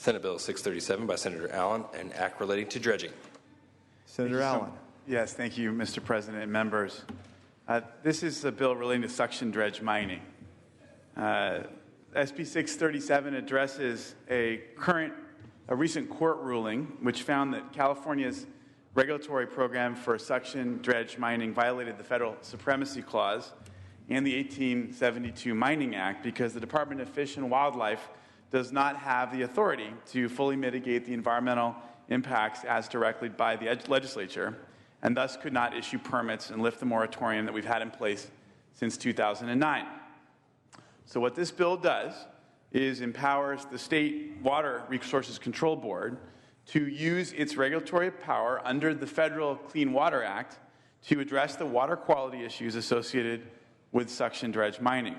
Senate Bill 637 by Senator Allen, an act relating to dredging. Senator Allen. Yes, thank you, Mr. President and members. This is a bill relating to suction dredge mining. SB637 addresses a recent court ruling which found that California's regulatory program for suction dredge mining violated the Federal Supremacy Clause and the 1872 Mining Act because the Department of Fish and Wildlife does not have the authority to fully mitigate the environmental impacts as directed by the legislature, and thus could not issue permits and lift the moratorium that we've had in place since 2009. So what this bill does is empowers the State Water Resources Control Board to use its regulatory power under the Federal Clean Water Act to address the water quality issues associated with suction dredge mining.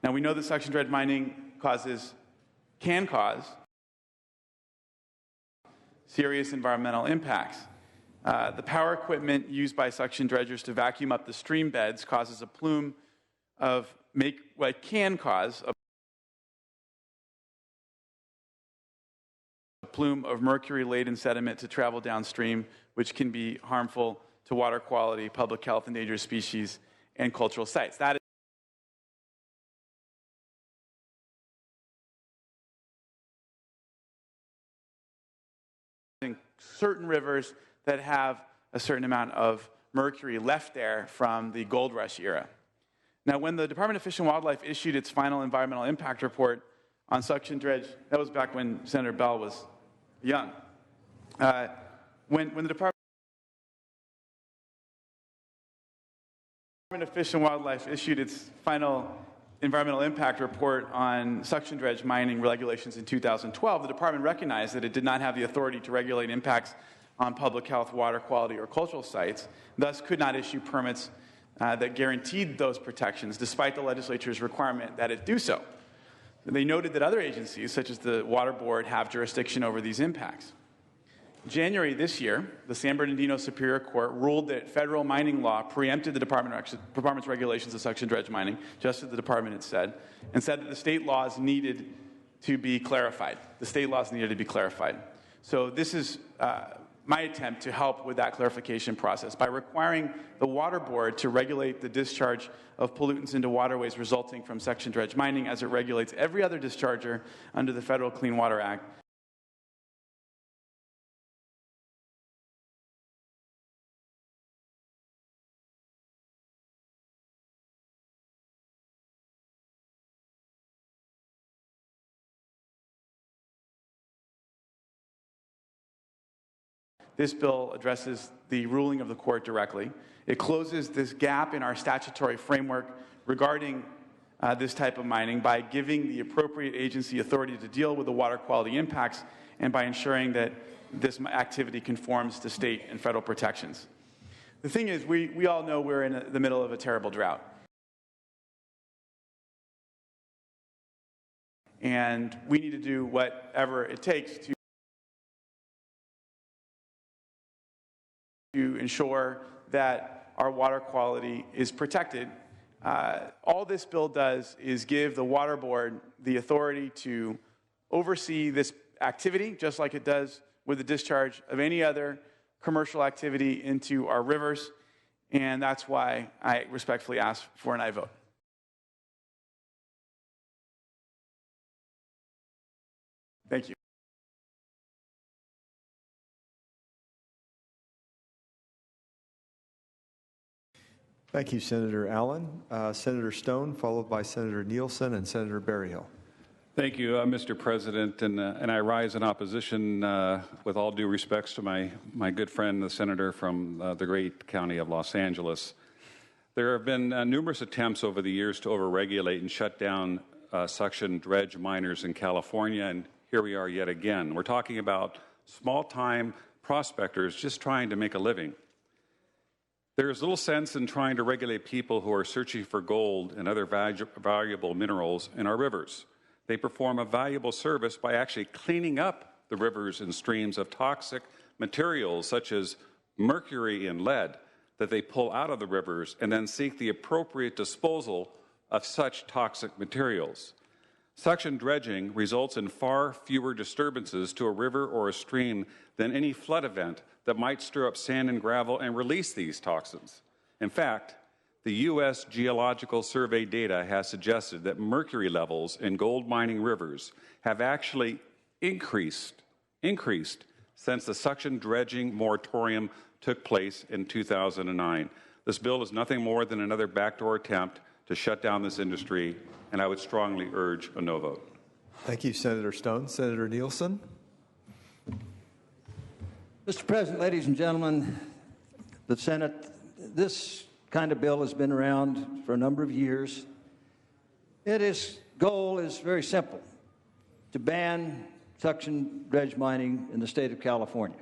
Now, we know that suction dredge mining can cause serious environmental impacts. The power equipment used by suction dredgers to vacuum up the stream beds causes a plume of what can cause a plume of mercury-laden sediment to travel downstream, which can be harmful to water quality, public health, endangered species, and cultural sites. That in certain rivers that have a certain amount of mercury left there from the gold rush era. Now, when the Department of Fish and Wildlife issued its final environmental impact report on suction dredge, that was back when Senator Bell was young. When the Department of Fish and Wildlife issued its final environmental impact report on suction dredge mining regulations in 2012, the department recognized that it did not have the authority to regulate impacts on public health, water quality, or cultural sites, thus could not issue permits that guaranteed those protections, despite the legislature's requirement that it do so. They noted that other agencies, such as the Water Board, have jurisdiction over these impacts. In January this year, the San Bernardino Superior Court ruled that federal mining law preempted the department's regulations of suction dredge mining, just as the department had said, and said that the state laws needed to be clarified. The state laws needed to be clarified. So this is my attempt to help with that clarification process by requiring the Water Board to regulate the discharge of pollutants into waterways resulting from suction dredge mining as it regulates every other discharger under the Federal Clean Water Act. This bill addresses the ruling of the court directly. It closes this gap in our statutory framework regarding this type of mining by giving the appropriate agency authority to deal with the water quality impacts and by ensuring that this activity conforms to state and federal protections. The thing is, we all know we're in the middle of a terrible drought. And we need to do whatever it takes to ensure that our water quality is protected. All this bill does is give the Water Board the authority to oversee this activity, just like it does with the discharge of any other commercial activity into our rivers, and that's why I respectfully ask for an aye vote. Thank you. Thank you, Senator Allen. Senator Stone, followed by Senator Nielsen and Senator Berryhill. Thank you, Mr. President, and I rise in opposition with all due respects to my good friend, the senator from the great county of Los Angeles. There have been numerous attempts over the years to overregulate and shut down suction dredge miners in California, and here we are yet again. We're talking about small-time prospectors just trying to make a living. There is little sense in trying to regulate people who are searching for gold and other valuable minerals in our rivers. They perform a valuable service by actually cleaning up the rivers and streams of toxic materials such as mercury and lead that they pull out of the rivers and then seek the appropriate disposal of such toxic materials. Suction dredging results in far fewer disturbances to a river or a stream than any flood event that might stir up sand and gravel and release these toxins. In fact, the U.S. Geological Survey data has suggested that mercury levels in gold mining rivers have actually increased since the suction dredging moratorium took place in 2009. This bill is nothing more than another backdoor attempt to shut down this industry, and I would strongly urge a no vote. Thank you, Senator Stone. Senator Nielsen. Mr. President, ladies and gentlemen, the Senate, this kind of bill has been around for a number of years. Its goal is very simple, to ban suction dredge mining in the state of California.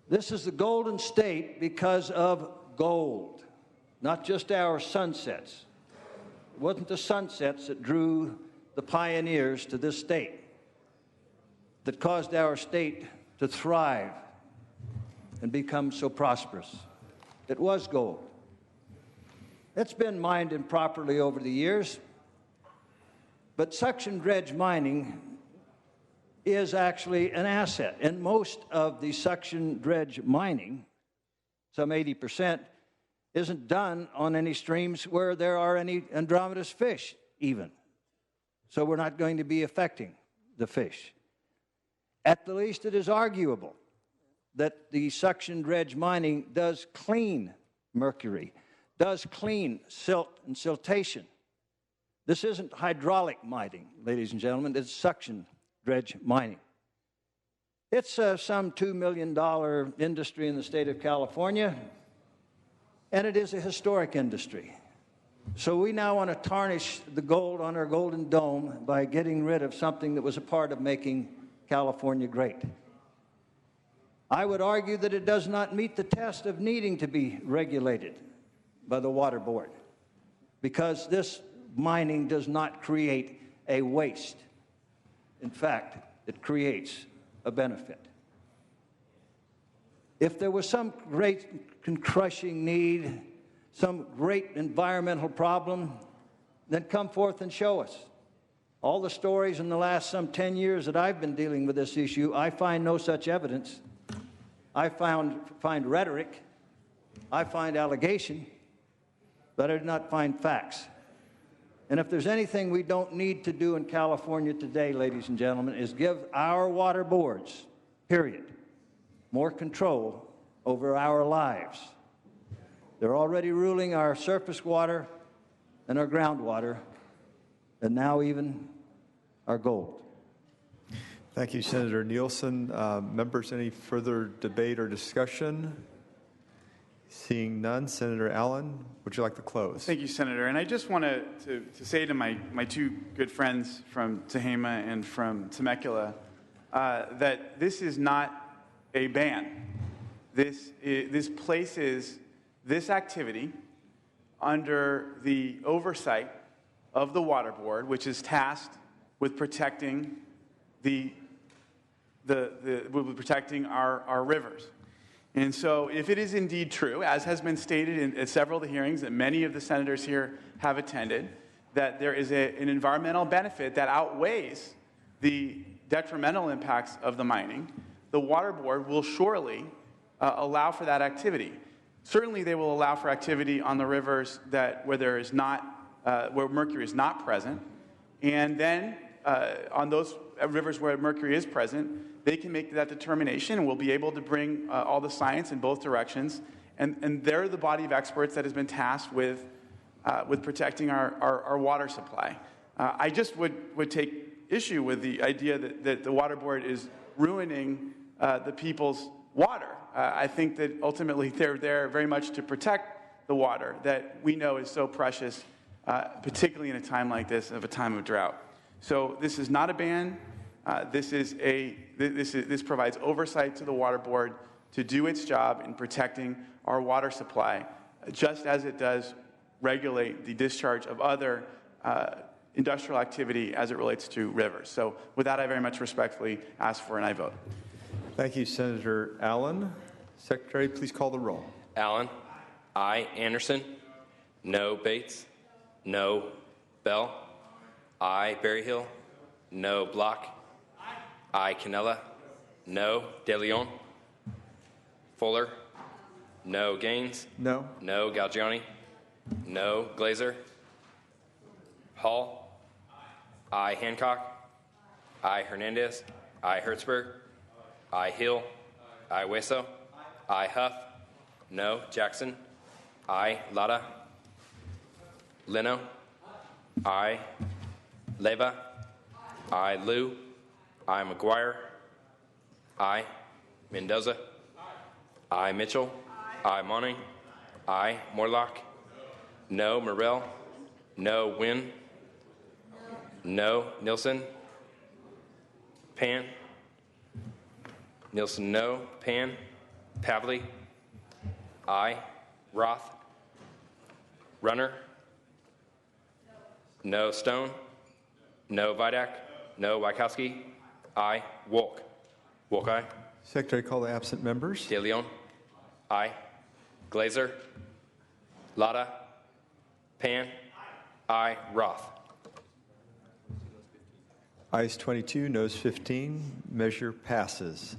This is the golden state because of gold, not just our sunsets. It wasn't the sunsets that drew the pioneers to this state, that caused our state to thrive and become so prosperous. It was gold. It's been mined improperly over the years, but suction dredge mining is actually an asset. And most of the suction dredge mining, some 80%, isn't done on any streams where there are any Andromedas fish even. So we're not going to be affecting the fish. At the least, it is arguable that the suction dredge mining does clean mercury, does clean silt and siltation. This isn't hydraulic mining, ladies and gentlemen, it's suction dredge mining. It's some $2 million industry in the state of California, and it is a historic industry. So we now want to tarnish the gold on our Golden Dome by getting rid of something that was a part of making California great. I would argue that it does not meet the test of needing to be regulated by the Water Board, because this mining does not create a waste. In fact, it creates a benefit. If there was some great crushing need, some great environmental problem, then come forth and show us. All the stories in the last some 10 years that I've been dealing with this issue, I find no such evidence. I find rhetoric, I find allegation, but I do not find facts. And if there's anything we don't need to do in California today, ladies and gentlemen, is give our water boards, period, more control over our lives. They're already ruling our surface water and our groundwater, and now even our gold. Thank you, Senator Nielsen. Members, any further debate or discussion? Seeing none, Senator Allen, would you like to close? Thank you, Senator. And I just want to say to my two good friends from Tehama and from Temecula that this is not a ban. This places this activity under the oversight of the Water Board, which is tasked with protecting protecting our rivers. And so if it is indeed true, as has been stated in several of the hearings that many of the senators here have attended, that there is an environmental benefit that outweighs the detrimental impacts of the mining, the Water Board will surely allow for that activity. Certainly they will allow for activity on the rivers where mercury is not present, and then on those rivers where mercury is present, they can make that determination, and we'll be able to bring all the science in both directions. And they're the body of experts that has been tasked with protecting our water supply. I just would take issue with the idea that the Water Board is ruining the people's water. I think that ultimately they're there very much to protect the water that we know is so precious, particularly in a time like this, of a time of drought. So this is not a ban. This provides oversight to the Water Board to do its job in protecting our water supply, just as it does regulate the discharge of other industrial activity as it relates to rivers. So with that, I very much respectfully ask for an aye vote. Thank you, Senator Allen. Secretary, please call the roll. Allen. I, Anderson. No, Bates. No, Bell. I, Berryhill. No, Block. I, Canella. No, De Leon. Fuller. No, Gaines. No. No, Galgiani. No, Glazer. Hall. I, Hancock. I, Hernandez. I, Hertzberg. I, Hill. I, Hueso. I, Huff. No, Jackson. I, Lada. Leno. I, Leva. I, Liu. I, McGuire. I, Mendoza. I, Mitchell. I, Monning. I, Morlock. No, Morrell. No, Wynn. No, Nilsson. Pan. Nilsson, no. Pan. Pavley. I, Roth. Runner. No, Stone. No, Vidak. No, Wykowski. I, Wolk. Wolk, aye. Secretary, call the absent members. De Leon. Aye. Glazer. Lada. Pan. Aye. Roth. Ayes 22, noes 15. Measure passes.